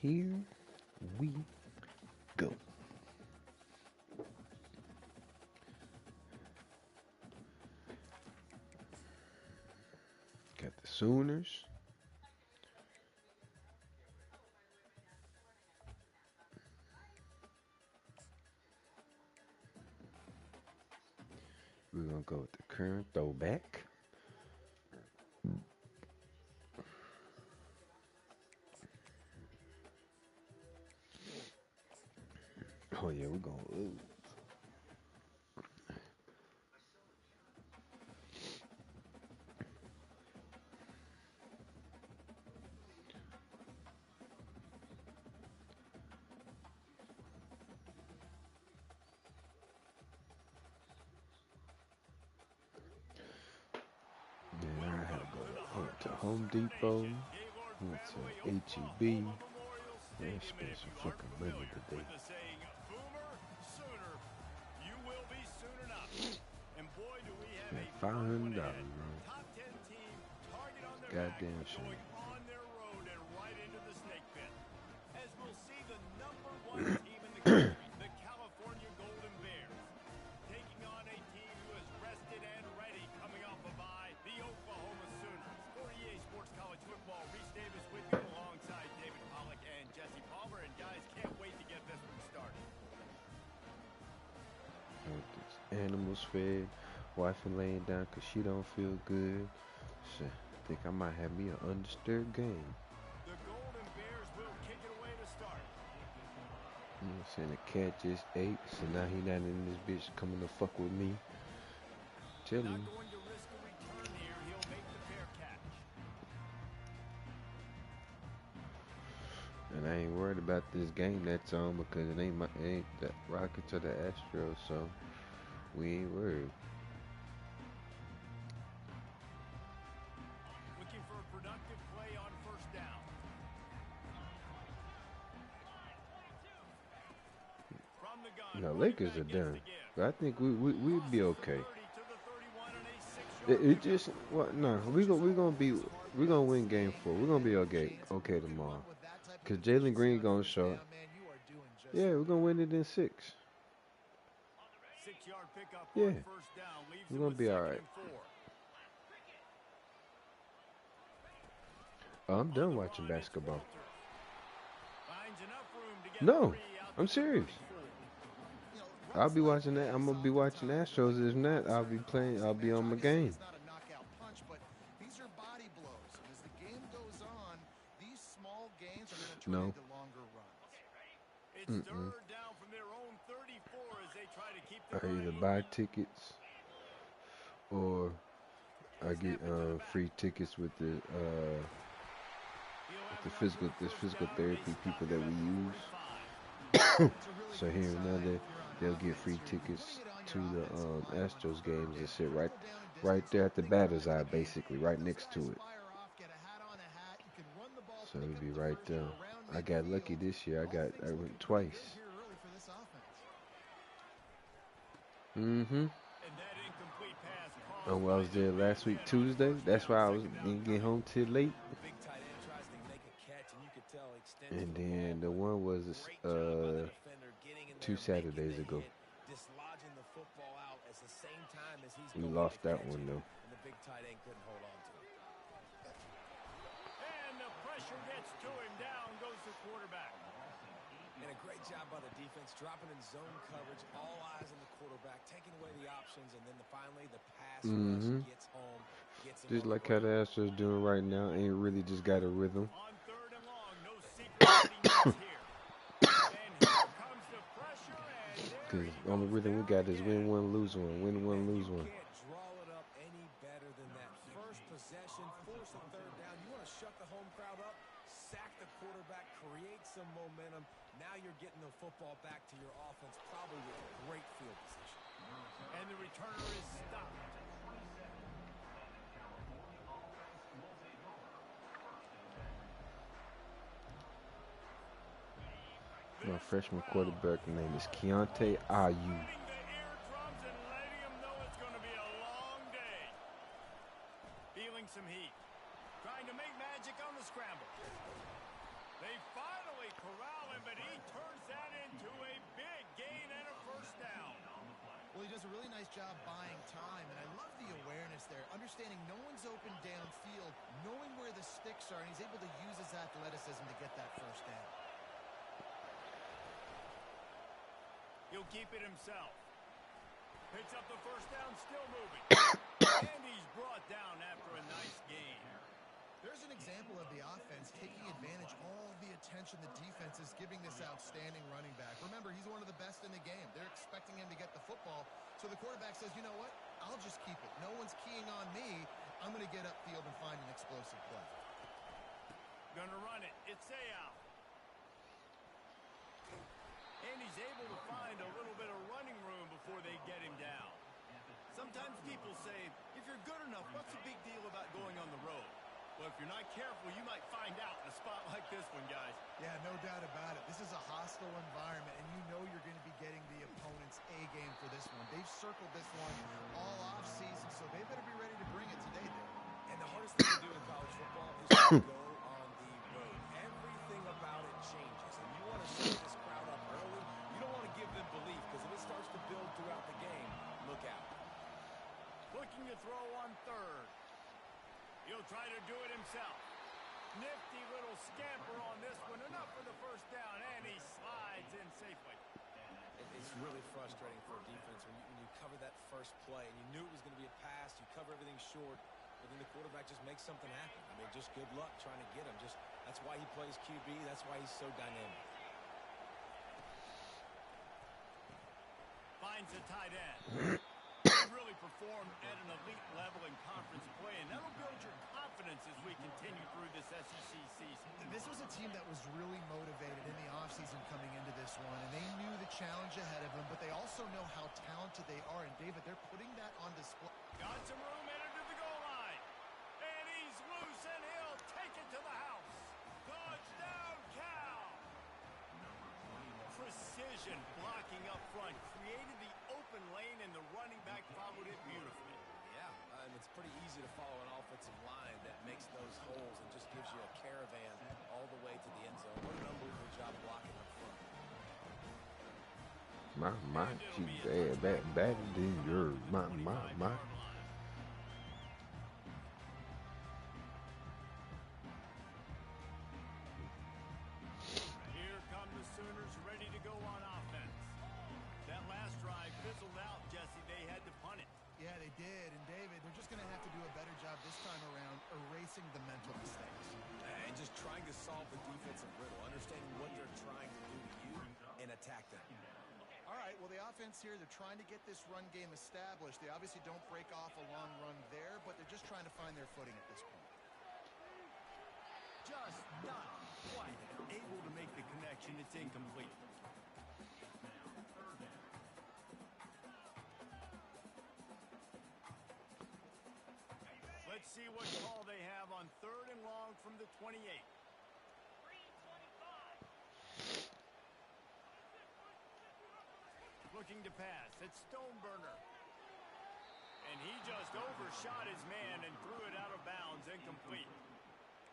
here we go. Got the Sooners. We're gonna go with the current throwback. Oh yeah, we're gonna lose. Then I had to go to Home Depot. Went to HEB. Man, spent some fucking money today. Spent $500, bro. Goddamn shame. Animals fed, wife and laying down cause she don't feel good. Shit, think I might have me an undisturbed game. You know what I'm saying? The cat just ate, so now he not in this bitch coming to fuck with me. Tell him. And I ain't worried about this game that's on because it ain't the Rockets or the Astros, so we ain't worried. No, Lakers are done. But I think we'd be okay. It just what? No, we gonna win game 4. We're gonna be okay tomorrow. Cause Jalen Green gonna show. Yeah, we're gonna win it in 6. Yeah, we're gonna be all right. Oh, I'm done watching basketball. No, I'm serious. I'll be watching that. I'm gonna be watching Astros. If not, I'll be playing. I'll be on my game. No. Mm-mm. I either buy tickets or I get free tickets with the physical therapy people that we use. So here and there, they'll get free tickets to the Astros games and sit right there at the batter's eye, basically, right next to it. So it'll be right there. I got lucky this year. I went twice. Mm-hmm. And I was there last week Tuesday. That's why I didn't get home till late. And then the one was 2 Saturdays ago. We lost that one though. And the pressure gets to him. Down goes the quarterback. And a great job by the defense, dropping in zone coverage, all eyes on the quarterback, taking away the options, and then finally the pass rush gets home. Just like how the Astros doing right now, ain't really just got a rhythm. On 3rd and long, no secret here. And here comes the pressure, and Because the only rhythm we got is win one, lose one, win one, lose one. Can't draw it up any better than that. First possession, force a 3rd down. You want to shut the home crowd up, sack the quarterback, create some momentum. Now you're getting the football back to your offense, probably with great field position. And the returner is stopped. My freshman quarterback name is Keontae Ayu. Feeling some heat. Trying to make magic on the scramble. They finally does a really nice job buying time, and I love the awareness there, understanding no one's open downfield, knowing where the sticks are, and he's able to use his athleticism to get that first down. He'll keep it himself. Picks up the first down, still moving. And he's brought down after a nice gain. There's an example of the offense taking advantage of all the attention the defense is giving this outstanding running back. Remember, he's one of the best in the game. They're expecting him to get the football, so the quarterback says, you know what, I'll just keep it. No one's keying on me. I'm going to get upfield and find an explosive play. Gonna run it. It's out. And he's able to find a little bit of running room before they get him down. Sometimes people say, if you're good enough, what's the big deal about going on the road? Well, if you're not careful, you might find out in a spot like this one, guys. Yeah, no doubt about it. This is a hostile environment, and you know you're going to be getting the opponent's A-game for this one. They've circled this one all off-season, so they better be ready to bring it today, Dave. And the hardest thing to do in college football is to go on the road. Everything about it changes, and you want to shut this crowd up early. You don't want to give them belief, because if it starts to build throughout the game, look out. Looking to throw on third. He'll try to do it himself. Nifty little scamper on this one. Enough for the first down, and he slides in safely. It's really frustrating for a defense when you cover that first play, and you knew it was going to be a pass. You cover everything short, but then the quarterback just makes something happen. I mean, just good luck trying to get him. That's why he plays QB. That's why he's so dynamic. Finds a tight end. Really performed at an elite level in conference play, and that'll build your confidence as we continue through this SEC season. This was a team that was really motivated in the offseason coming into this one, and they knew the challenge ahead of them, but they also know how talented they are, and David, they're putting that on display. Got some room, headed to the goal line, and he's loose, and he'll take it to the house. Touchdown, Cal! Precision blocking up front, created the open lane, and the running back followed it beautifully. Yeah, and it's pretty easy to follow an offensive line that makes those holes and just gives you a caravan all the way to the end zone. What an unbelievable job blocking up front. She's better than yours. My. Here come the Sooners ready to go on offense. That last drive fizzled out, Jesse. They had to punt it. Yeah, they did, and David, they're just going to have to do a better job this time around erasing the mental mistakes. And just trying to solve the defensive riddle, understanding what they're trying to do to you and attack them. All right, well, the offense here, they're trying to get this run game established. They obviously don't break off a long run there, but they're just trying to find their footing at this point. Just not quite able to make the connection. It's incomplete. Let's see what call they have on third and long from the 28. Looking to pass. It's Stoneburner. And he just overshot his man and threw it out of bounds, incomplete.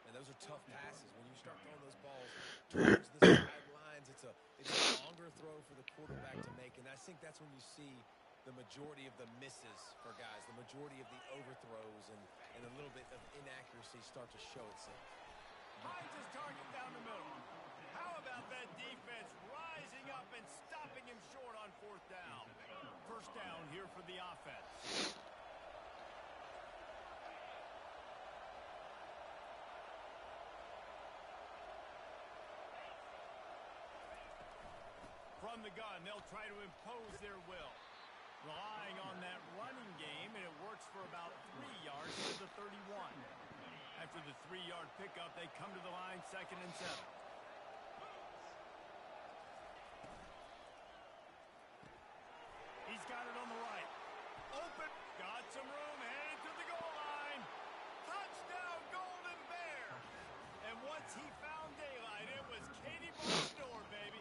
And those are tough passes. When you start throwing those balls towards the sidelines, it's a longer throw for the quarterback to make. And I think that's when you see the majority of the misses for guys, the majority of the overthrows and a little bit of inaccuracy start to show itself. Finds his target down the middle. How about that defense rising up and stopping him short on fourth down? First down here for the offense. From the gun, they'll try to impose their will. Relying on that running game, and it works for about 3 yards to the 31. After the 3-yard pickup, they come to the line, 2nd and 7. He's got it on the right. Open. Got some room, headed to the goal line. Touchdown, Golden Bear. And once he found daylight, it was Katie Barnes' door, baby.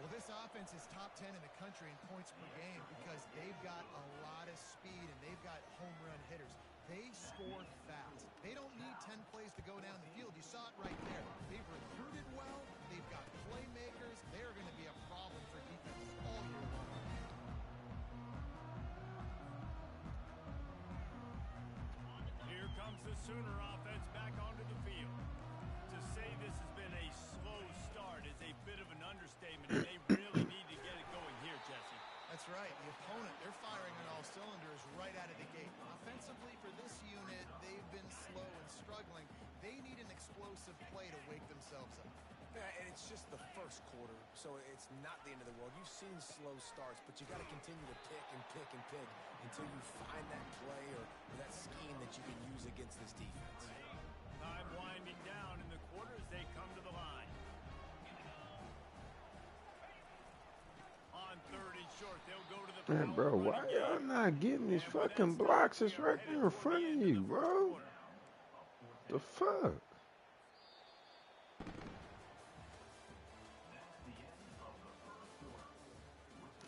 Well, this offense is top 10 in the country in points per game because they've got a lot of speed and they've got home run hitters. They score fast. They don't need 10 plays to go down the field. You saw it right there. They've recruited well. They've got playmakers. They're going to be a problem for defenses all year long. brings the Sooner offense back onto the field. To say this has been a slow start is a bit of an understatement, and they really need to get it going here, Jesse. That's right. The opponent, they're firing on all cylinders right out of the gate. Offensively, for this unit, they've been slow and struggling. They need an explosive play to wake themselves up. Yeah, and it's just the first quarter, so it's not the end of the world. You've seen slow starts, but you got to continue to pick and pick and pick until you find that play or that scheme that you can use against this defense. Time winding down in the quarter as they come to the line. On third and short, they'll go to the Man, bro, why y'all not getting these fucking blocks? It's right there in front of you, bro. The fuck?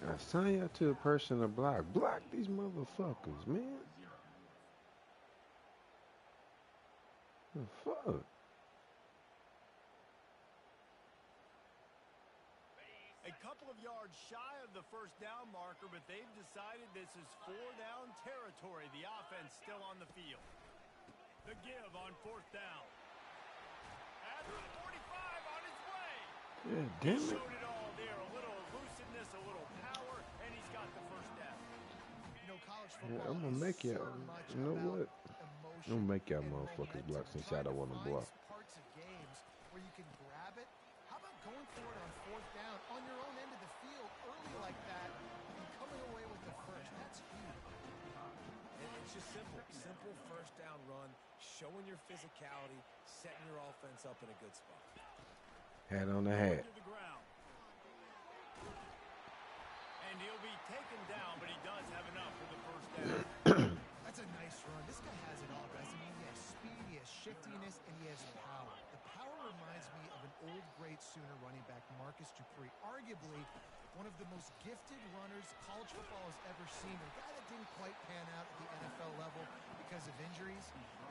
I assign y'all to a person to block. Block these motherfuckers, man. The fuck? A couple of yards shy of the first down marker, but they've decided this is 4-down territory. The offense still on the field. The give on fourth down. At the 45 on his way. Yeah, damn He it. showed it all there. A little elusiveness, a little power, and he's got the first down. You know, college Yeah, football I'm gonna is make y'all. so much You know about what? emotion I'm gonna make y'all and motherfuckers block momentum. since y'all don't Trying want to find block. parts of games where you can grab it. How about going for it on fourth down on your own end of the field early like that and coming away with the first? That's huge. And it's just simple. Simple first down run, showing your physicality, setting your offense up in a good spot. Hat on the hat. To the ground. And he'll be taken down, but he does have enough for the first down. That's a nice run. This guy has it all, guys. I mean, he has speed, he has shiftiness, and he has power. The power reminds me of an old, great Sooner running back, Marcus Dupree. Arguably one of the most gifted runners college football has ever seen. A guy that didn't quite pan out at the NFL level because of injuries.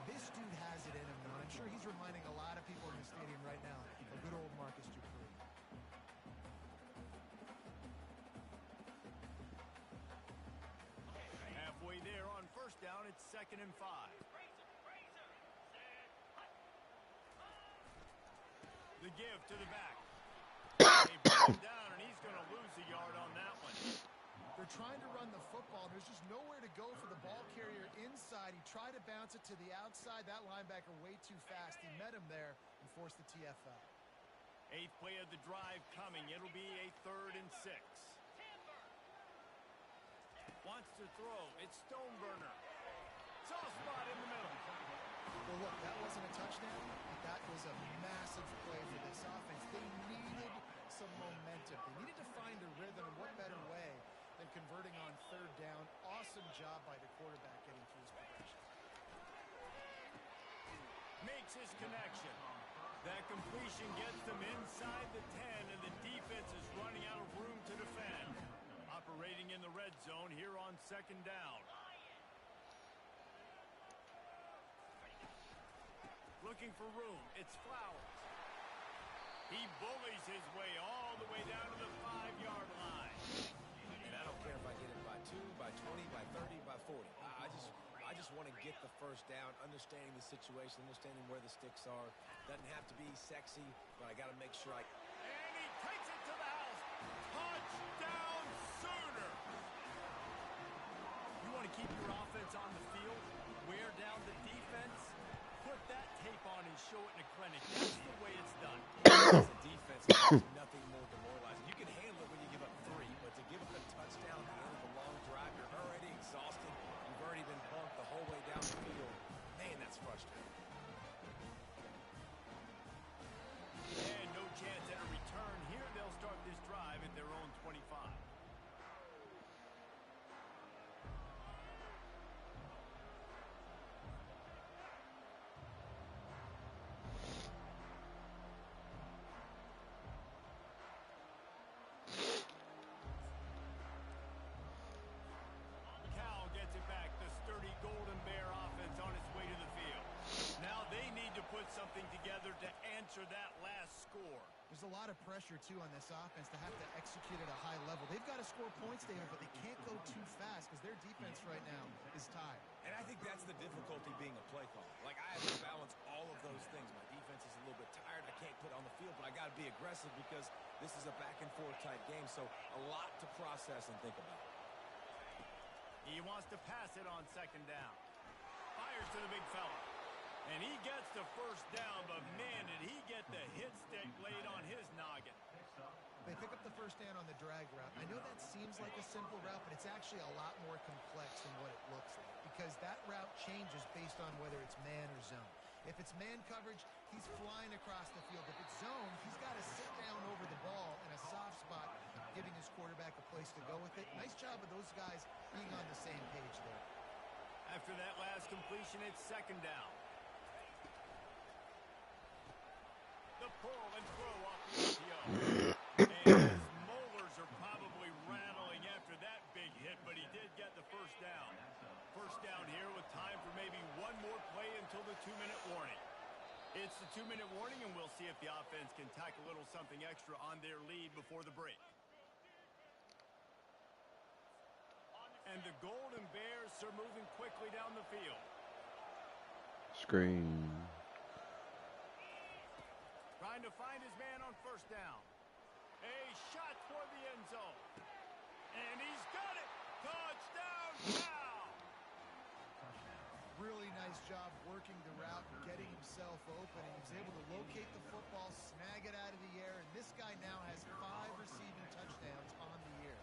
This dude has it in him, though. I'm sure he's reminding a lot of people in the stadium right now of good old Marcus Dupree. Halfway there on first down, it's 2nd and 5. The give to the back. They bring him down, and he's going to lose a yard on that one. They're trying to run the football. There's just nowhere to go for the ball carrier inside. He tried to bounce it to the outside. That linebacker way too fast. He met him there and forced the TFL. 8th play of the drive coming. It'll be a 3rd and 6. Wants to throw. It's Stoneburner. Soft spot in the middle. Well, look, that wasn't a touchdown, but that was a massive play for this offense. They needed some momentum. They needed to find a rhythm, and what better way than converting on 3rd down. Awesome job by the quarterback getting through his progression. Makes his connection. That completion gets them inside the 10, and the defense is running out of room to defend. Operating in the red zone here on 2nd down. Looking for room. It's Flowers. He bullies his way all the way down to the 5-yard line. And I don't care if I get it by 2, by 20, by 30, by 40. I just want to get the first down, understanding the situation, understanding where the sticks are. Doesn't have to be sexy, but I got to make sure I... And he takes it to the house. Touchdown, Sooner! You want to keep your offense on the field, wear down the defense, put that tape on and show it in a clinic. That's the way it's done. As a defense, there's nothing more demoralizing. You can handle it when you give up 3, but to give up a touchdown at the end of a long drive, you're already exhausted. You've already been bumped the whole way down the field. Man, that's frustrating. And no chance at a return here. They'll start this drive at their own 25. Cal gets it back. The sturdy Golden Bear offense on its way to the field. Now they need to put something together to answer that last score. There's a lot of pressure, too, on this offense to have to execute at a high level. They've They've got to score points, David, but they can't go too fast because their defense right now is tired. And I think that's the difficulty being a play caller. Like, I have to balance all of those things. My defense is a little bit tired. I can't put on the field, but I got to be aggressive because this is a back-and-forth type game, so a lot to process and think about. He wants to pass it on second down. Fires to the big fella. And he gets the first down, but man, did he get the hit stick laid on his noggin. They pick up the first down on the drag route. I know that seems like a simple route, but it's actually a lot more complex than what it looks like because that route changes based on whether it's man or zone. If it's man coverage, he's flying across the field. If it's zone, he's got to sit down over the ball in a soft spot, giving his quarterback a place to go with it. Nice job of those guys being on the same page there. After that last completion, it's second down. The pull and throw off the RPO. And his molars are probably rattling after that big hit, but he did get the first down. First down here with time for maybe one more play until the 2-minute warning. It's the 2-minute warning, and we'll see if the offense can tack a little something extra on their lead before the break. And the Golden Bears are moving quickly down the field. Screen. Trying to find his man on first down. A shot toward the end zone. And he's got it. Touchdown now. Really nice job working the route and getting himself open. And he was able to locate the football, snag it out of the air, and this guy now has 5 receiving touchdowns on the year.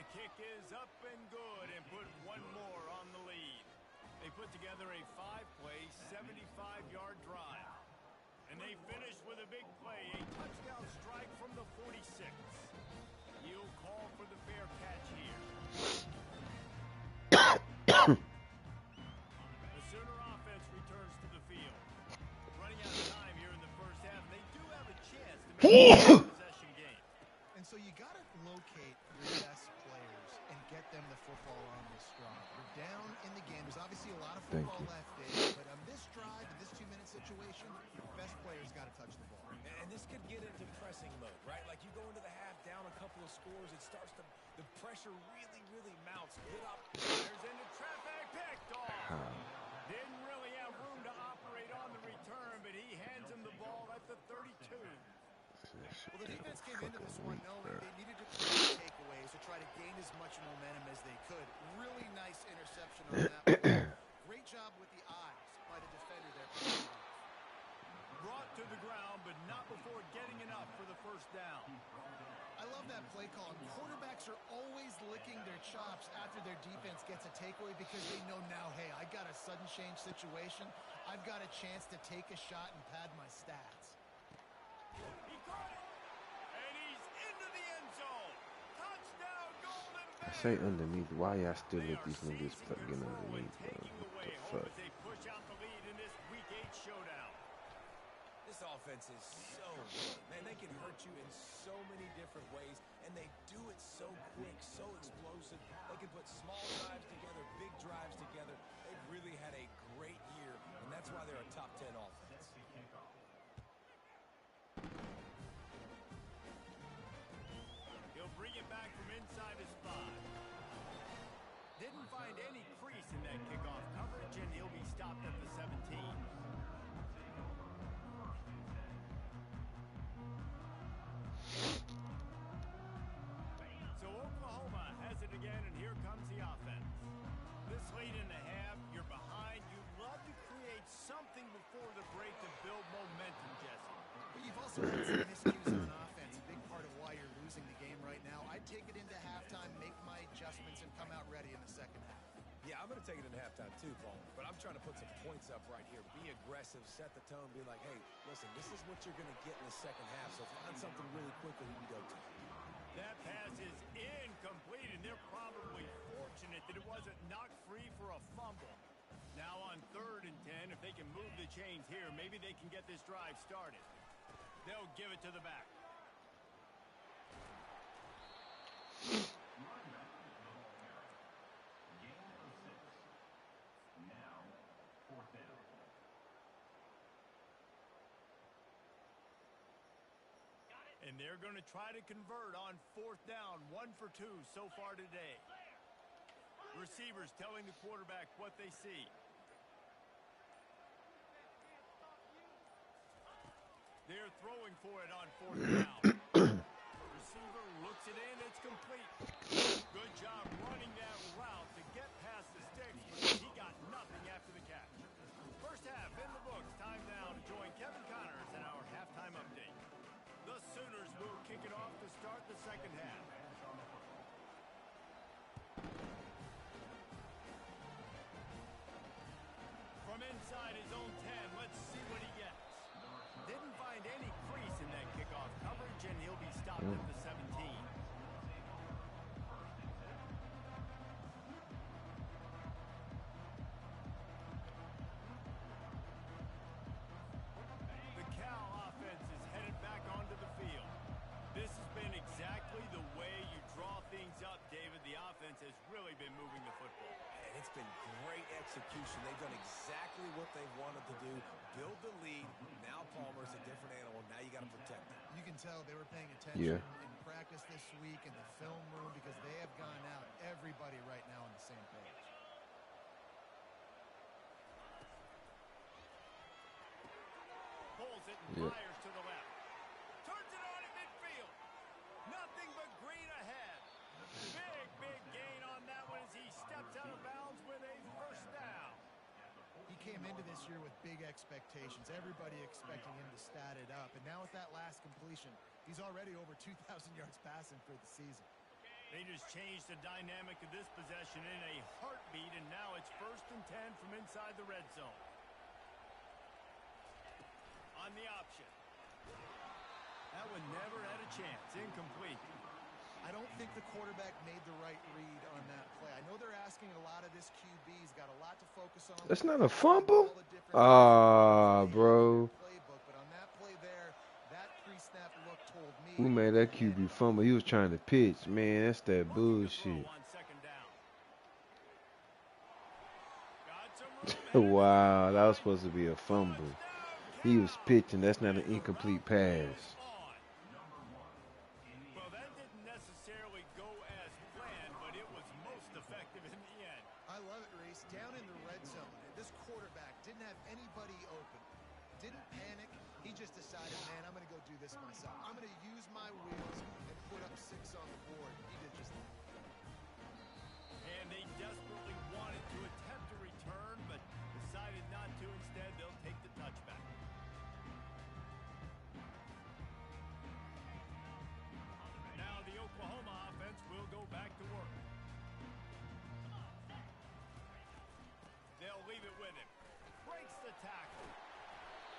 The kick is up and good and put one more on the lead. They put together a 5-play, 75-yard drive. And they finish with a big play, a touchdown strike from the 46. He'll call for the fair catch here. The Sooner offense returns to the field. Running out of time here in the first half. They do have a chance to make a possession game. And so you got to locate your best players and get them the football on this drive. You're down in the game. There's obviously a lot of football left in, but on this drive, in this 2-minute situation, your best players got to touch the ball. And this could get into pressing mode, right? Like you go into the half down a couple of scores, it starts to, the pressure really, really mounts. Get up. There's into traffic, picked off. Didn't really have room to operate on the return, but he hands him the ball at the 32. Well, the defense came into this one knowing they needed to create takeaways to try to gain as much momentum as they could. Really nice interception on that play. Great job with the eyes by the defender there. Brought to the ground, but not before getting enough for the first down. I love that play call. Quarterbacks are always licking their chops after their defense gets a takeaway because they know now, hey, I got a sudden change situation. I've got a chance to take a shot and pad my stats. He caught it, and he's into the end zone. Touchdown, Golden Bears. Say underneath. Why y'all still let these niggas get underneath, bro? What the fuck? As they push out the lead in this Week 8 showdown. This offense is so good. Man, they can hurt you in so many different ways, and they do it so quick, so explosive. They can put small drives together, big drives together. They've really had a great year, and that's why they're a top 10 offense. He'll bring it back from inside his 5. Didn't find any crease in that kickoff coverage, and he'll be stopped at the 17. So Oklahoma has it again, and here comes the offense. This late in the half, you're behind. You love to create something before the break to build momentum, Jesse. But you've also had some miscues on offense, a big part of why you're losing the game right now. I'd take it into halftime, make my adjustments, and come out ready in the second half. Yeah, I'm going to take it into halftime too, Paul. But I'm trying to put some points up right here. Be aggressive, set the tone, be like, hey, listen, this is what you're going to get in the second half, so find something really quick that you can go to. That pass is incomplete, and they're probably fortunate that it wasn't knocked free for a fumble. Now on 3rd and 10, if they can move the chains here, maybe they can get this drive started. They'll give it to the back. And they're going to try to convert on 4th down, 1 for 2 so far today. Receivers telling the quarterback what they see. They're throwing for it on 4th down. Receiver looks it in, it's complete. Good job running that route to get past the sticks, but he got nothing after the catch. First half in the books. Time now to join Kevin Connors in our halftime update. The Sooners will kick it off to start the second half. From inside his own 10, let's see what he gets. Didn't find any crease in that kickoff coverage, and he'll be stopped at the 17. The Cal offense is headed back onto the field. This has been exactly the way you draw things up, David. The offense has really been moving the football. And it's been great execution. They've done exactly what they wanted to do. Build the lead. Now Palmer's a different animal. Now you got to protect him. You can tell they were paying attention in practice this week in the film room because they have gone out, everybody right now on the same page. Pulls it and fires to the left. Turns it on at midfield. Nothing but green ahead. Big gain on that one as he steps out of bounds with a first down. He came into this year with big expectations. Everybody expecting him to stat it up. And now with that last completion, he's already over 2,000 yards passing for the season. They just changed the dynamic of this possession in a heartbeat, and now it's 1st and 10 from inside the red zone. On the option. That one never had a chance. Incomplete. I don't think the quarterback made the right read on that play. I know they're asking a lot of this QB. He's got a lot to focus on. That's not a fumble? Bro. But on that play there, that pre-snap look told me Who made that QB fumble? He was trying to pitch. Man, that's that bullshit. Wow, that was supposed to be a fumble. He was pitching. That's not an incomplete pass. Well, that didn't necessarily go as planned, but it was most effective in the end. I love it, Reese. Down in the red zone, this quarterback didn't have anybody open. Didn't panic. He just decided, man, I'm going to go do this myself. I'm going to use my wheels and put up 6 on the board. He did just that. And they desperately wanted to attempt a return, but decided not to. Instead, they'll take the touchback. Now the Oklahoma offense will go back to work. They'll leave it with him. Breaks the tackle.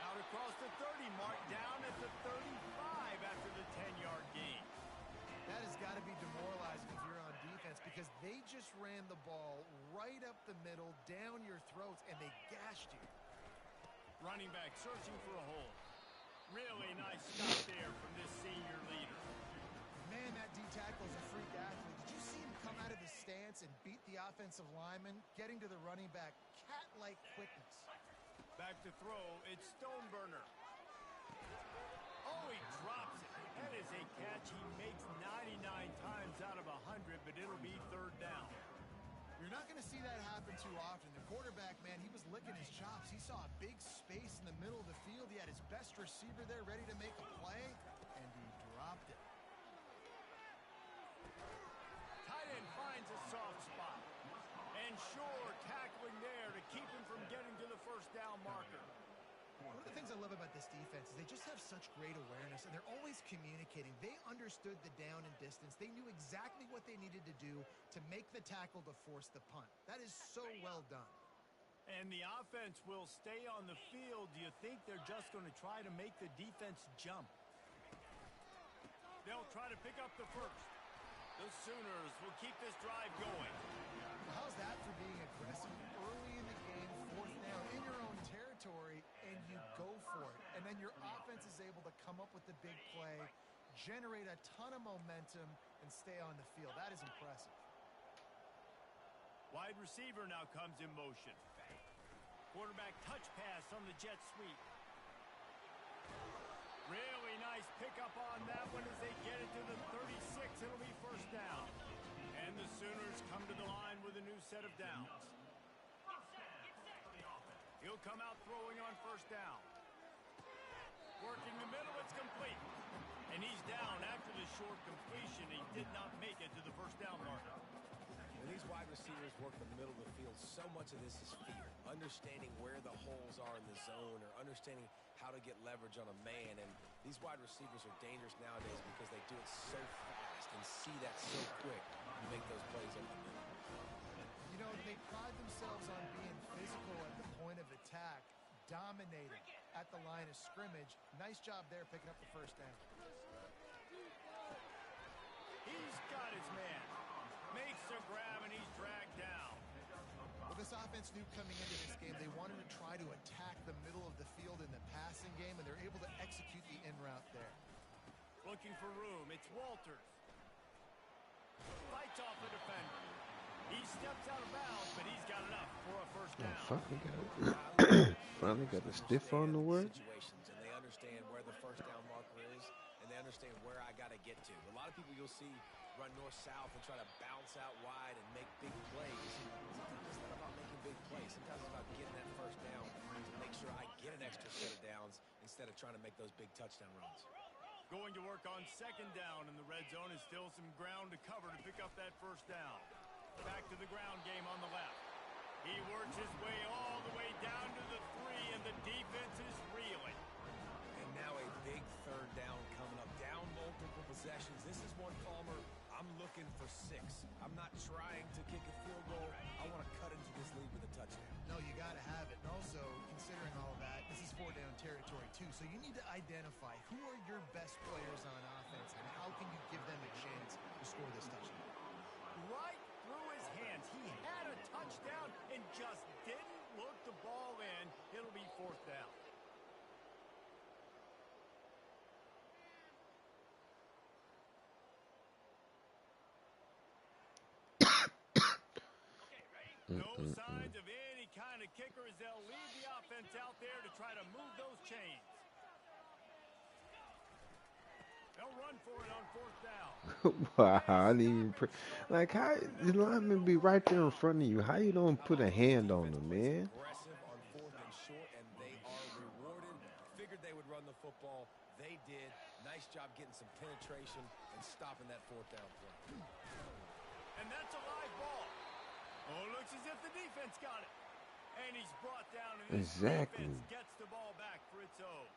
Out across the 30 mark, down at the 35 after the 10-yard gain. That has got to be demoralizing if you're on defense because they just ran the ball right up the middle, down your throats, and they gashed you. Running back searching for a hole. Really nice stop there from this senior leader. Man, that D-tackle is a freak athlete. Did you see him come out of his stance and beat the offensive lineman, getting to the running back? Cat-like quickness. Back to throw, it's Stoneburner. Oh, he drops it. That is a catch he makes 99 times out of 100, but it'll be 3rd down. You're not going to see that happen too often. The quarterback, man, he was licking his chops. He saw a big space in the middle of the field. He had his best receiver there ready to make a play, and he dropped it. Tight end finds a soft spot. And sure, tackling there to keep him from getting to the 1st down marker. One of the things I love about this defense is they just have such great awareness, and they're always communicating. They understood the down and distance. They knew exactly what they needed to do to make the tackle to force the punt. That is so well done. And the offense will stay on the field. Do you think they're just going to try to make the defense jump? They'll try to pick up the 1st. The Sooners will keep this drive going. How's that for being aggressive early in the game, 4th down in your own territory, and you go for it. And then your offense is able to come up with the big play, generate a ton of momentum, and stay on the field. That is impressive. Wide receiver now comes in motion. Quarterback touch pass on the jet sweep. Really nice pickup on that one as they get it to the 36. It'll be first down. And the Sooners come to the line with a new set of downs. He'll come out throwing on first down. Working the middle, it's complete. And he's down after the short completion. He did not make it to the first down marker. When these wide receivers work the middle of the field, so much of this is fear. Understanding where the holes are in the zone or understanding how to get leverage on a man. And these wide receivers are dangerous nowadays because they do it so fast and see that so quick and make those plays over the middle. You know, they pride themselves on being physical at the point of attack, dominating at the line of scrimmage. Nice job there picking up the first down. He's got his man. Makes a grab and he's dragged down. Well, this offense knew coming into this game they wanted to try to attack the middle of the field in the passing game, and they're able to execute the in route there. Looking for room. It's Walters. Fights off the defender. He steps out of bounds, but he's got enough for a first down. Finally got a stiff on the word. Situations, and they understand where the first down marker is, and they understand where I got to get to. A lot of people you'll see run north-south and try to bounce out wide and make big plays. Sometimes it's not about making big plays. Sometimes it's about getting that first down to make sure I get an extra set of downs instead of trying to make those big touchdown runs. Going to work on second down in the red zone is still some ground to cover to pick up that first down. Back to the ground game on the left. He works his way all the way down to the 3, and the defense is reeling. And now a big third down coming up. Down multiple possessions. This is one, Palmer, I'm looking for 6. I'm not trying to kick a field goal. I want to cut into this lead with a touchdown. No, you got to have it. And also, considering all that, this is 4-down territory too. So you need to identify who are your best players on offense and how can you give them a chance to score this touchdown. Right through his hands. He had a touchdown and just didn't look the ball in. It'll be fourth down. No signs of any kind of kicker as they'll leave the offense out there to try to move those chains. They'll run for it on fourth down. Wow, I didn't even like how the lineman be right there in front of you. How you don't put a hand on them, man? Aggressive on fourth and short, and they are rewarded. Figured they would run the football. They did. Nice job getting some penetration and stopping that fourth down play. And that's a live ball. Oh, looks as if the defense got it. And he's brought down, and this defense gets the ball back for its own.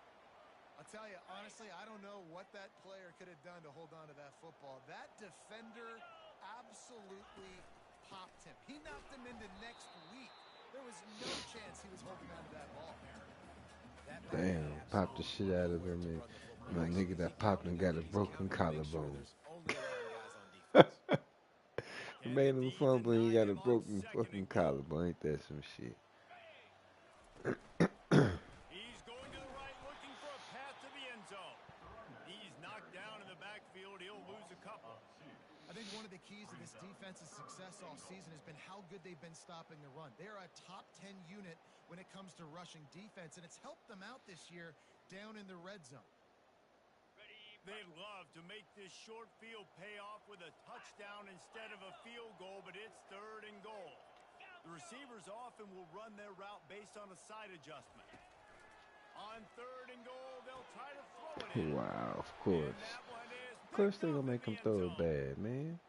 I'll tell you, honestly, I don't know what that player could have done to hold on to that football. That defender absolutely popped him. He knocked him into next week. There was no chance he was holding on to that ball. Damn, popped the shit out of him, man. My nigga that popped and got a broken collarbone. Made him fumble and he got a broken fucking collarbone. Ain't that some shit? He's going to the right, looking for a path to the end zone. He's knocked down in the backfield. He'll lose a couple. I think one of the keys to this defense's success all season has been how good they've been stopping the run. They're a top 10 unit when it comes to rushing defense, and it's helped them out this year down in the red zone. They'd love to make this short field pay off with a touchdown instead of a field goal, but it's third and goal. The receivers often will run their route based on a side adjustment. On third and goal, they'll try to throw it in. Wow, of course. Of course they gonna make him throw it bad, man.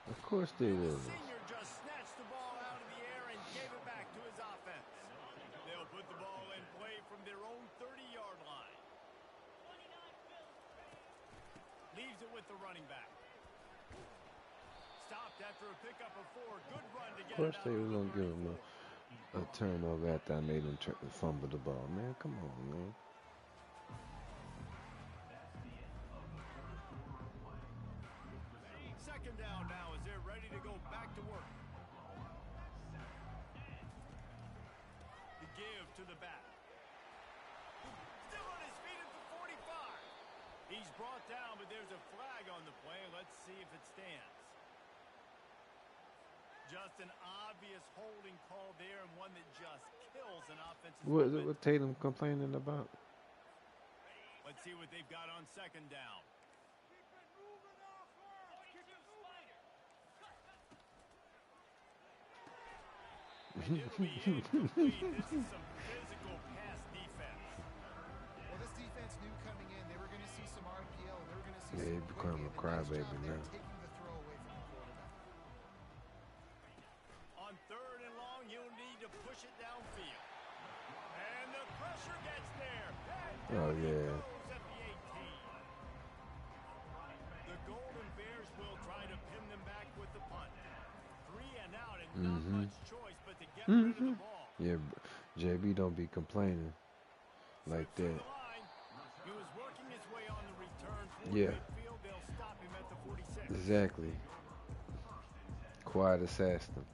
Of course they will. The senior just snatched the ball out of the air and gave it back to his offense. They'll put the ball in play from their own 30-yard line. Leaves it with the running back. Stopped after a pickup of 4. Good run to get it out. Of course they was gonna give him a turnover after I made him fumble the ball, man. Come on, man. Second down now as they're ready to go back to work. The give to the back. Still on his feet at the 45. He's brought down, but there's a flag on the play. Let's see if it stands. Just an obvious holding call there, and one that just kills an offensive. What Tatum complaining about? Let's see what they've got on second down. And it'll be incomplete. This is some physical pass defense. Well, this defense knew coming in they were going to see some RPO. They were going to see Yeah, he some become a crybaby now. taking the throw away from the quarterback. On third and long, he'll need to push it downfield. And the pressure gets there. And Oh, down he yeah. goes at the 18. The Golden Bears will try to pin them back with the punt. 3 and out, and not much choice but to get rid of the ball. Yeah, JB don't be complaining like Through that. the line. He was working his way on the return for Yeah. midfield. They'll stop him at the 46. Exactly. Quiet assassin.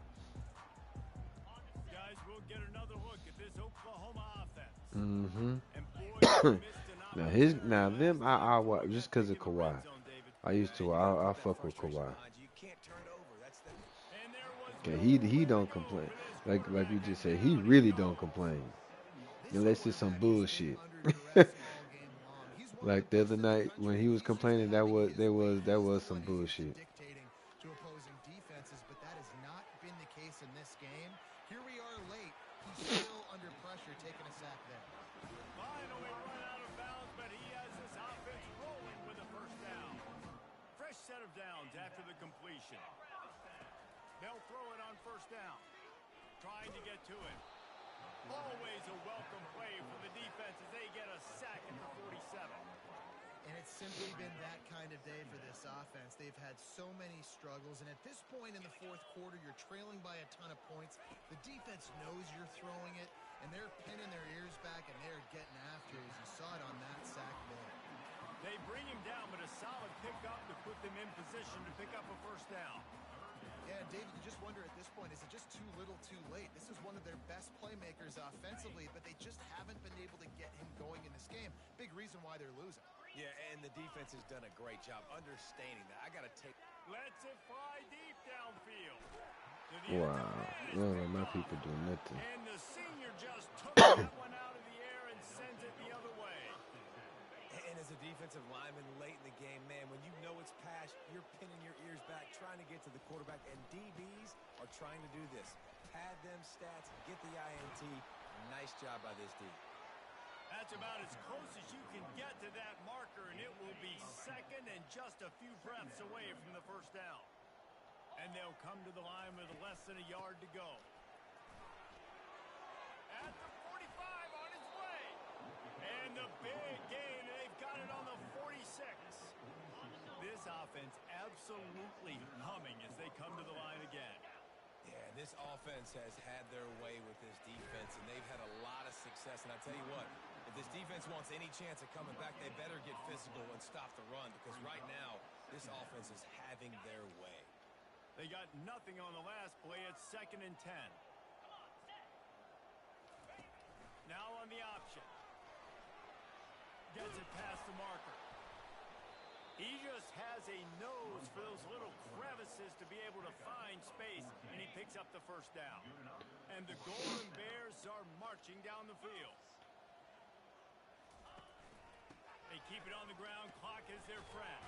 Guys, we'll get another look at this Oklahoma offense. Mm-hmm. And boy, they missed an Them I watch just because of Kawhi. I used to I fuck with Kawhi. You can't turn it over. That's the And there was Okay, he don't complain. Like you just said, he really don't complain. Unless it's some bullshit. Like the other night when he was complaining, that was some bullshit. Dictating to opposing defenses, but that has not been the case in this game. Here we are late. He's still under pressure, taking a sack there. finally run out of bounds, but he has this offense rolling with a first down. Fresh set of downs after the completion. They'll throw it on first down. Trying to get to it. Always a welcome play for the defense as they get a sack at the 47. And it's simply been that kind of day for this offense. They've had so many struggles, and at this point in the fourth quarter, you're trailing by a ton of points. The defense knows you're throwing it, and they're pinning their ears back, and they're getting after it, as you saw it on that sack there. They bring him down, but a solid pickup to put them in position to pick up a first down. Yeah, David, you just wonder at this point, is it just too little too late? This is one of their best playmakers offensively, but they just haven't been able to get him going in this game. Big reason why they're losing. Yeah, and the defense has done a great job understanding that. I got to take. Lets it fly deep downfield. To the Wow. end zone, You don't and let it's my picked people off. do nothing. And the senior just took that one out of the air and sends it the other way. And as a defensive lineman late in the game, man, when you know it's pass, you're pinning your ears back, trying to get to the quarterback, and DBs are trying to do this. Pad them stats, get the INT. Nice job by this D. That's about as close as you can get to that marker, and it will be second and just a few breaths away from the first down. And they'll come to the line with less than a yard to go. At the 45 on his way. And the big gain, they've got it on the 46. This offense absolutely humming as they come to the line again. Yeah, this offense has had their way with this defense, and they've had a lot of success. And I tell you what, if this defense wants any chance of coming back, they better get physical and stop the run, because right now, this offense is having their way. They got nothing on the last play. It's 2nd and 10. Now on the option. Gets it past the marker. He just has a nose for those little crevices to be able to find space, and he picks up the first down. And the Golden Bears are marching down the field. They keep it on the ground. Clock is their friend.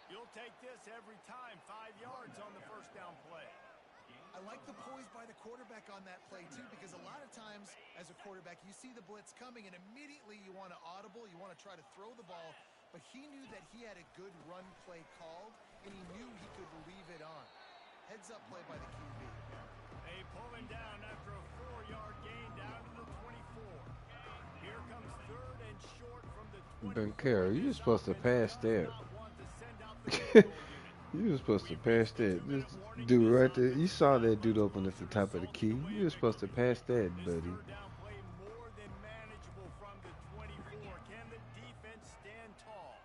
You'll take this every time. 5 yards on the first down play. I like the poise by the quarterback on that play, too, because a lot of times as a quarterback, you see the blitz coming, and immediately you want to audible, you want to try to throw the ball, but he knew that he had a good run play called, and he knew he could leave it on. Heads-up play by the QB. They pull him down after a 4-yard gain down to the 24. Here comes 3rd and short from the 24. Ben Carroll, you're supposed to pass that. You were supposed to pass that. This dude right there. You saw that dude open at the top of the key. You were supposed to pass that, buddy. Third down play more than manageable from the 24. Can the defense stand tall?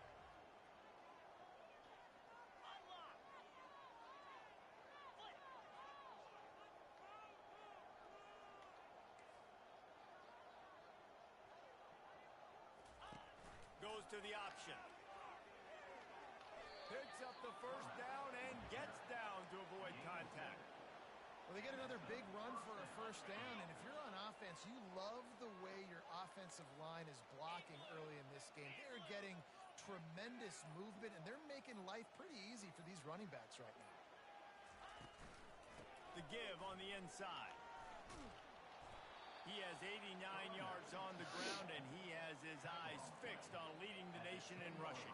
Goes to the option. Picks up the first down and gets down to avoid contact. Well, they get another big run for a first down, and if you're on offense, you love the way your offensive line is blocking early in this game. They're getting tremendous movement, and they're making life pretty easy for these running backs right now. The give on the inside. He has 89 yards on the ground, and he has his eyes fixed on leading the nation in rushing.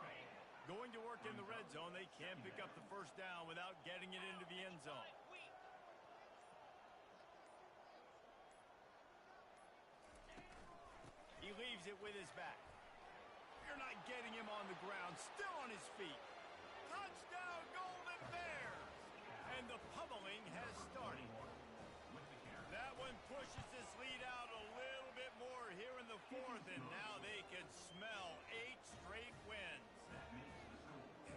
Going to work in the red zone, they can't pick up the first down without getting it into the end zone. He leaves it with his back. You're not getting him on the ground, still on his feet. Touchdown, Golden Bears! And the pummeling has started. That one pushes this lead out a little bit more here in the fourth, and now they can smell 8 straight wins.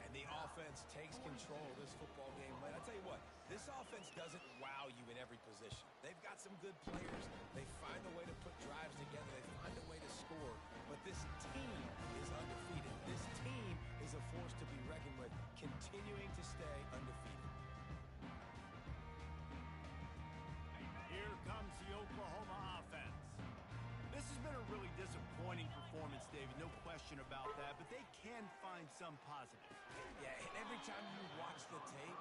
And the offense takes control of this football game. But I tell you what, this offense doesn't wow you in every position. They've got some good players. They find a way to put drives together. They find a way to score. But this team is undefeated. This team is a force to be reckoned with, continuing to stay undefeated. Here comes the Oklahoma offense. This has been a really disappointing performance, David, no question about that, but they can find some positive. Yeah, and every time you watch the tape,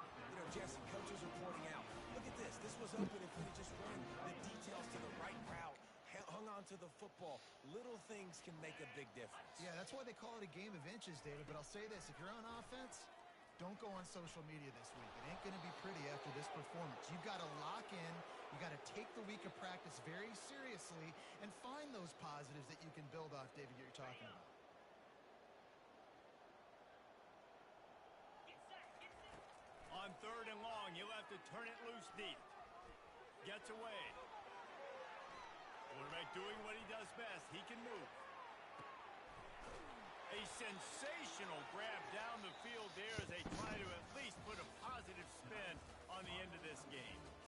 Jesse, coaches are pointing out, look at this. This was open if we had just run the details to the right route, hung on to the football. Little things can make a big difference. Yeah, that's why they call it a game of inches, David. But I'll say this, if you're on offense, don't go on social media this week. It ain't going to be pretty after this performance. You've got to lock in. You got to take the week of practice very seriously and find those positives that you can build off, David, you're talking about. On 3rd and long, he'll have to turn it loose deep. Gets away. Quarterback doing what he does best. He can move. A sensational grab down the field there as they try to at least put a positive spin on the end of this game.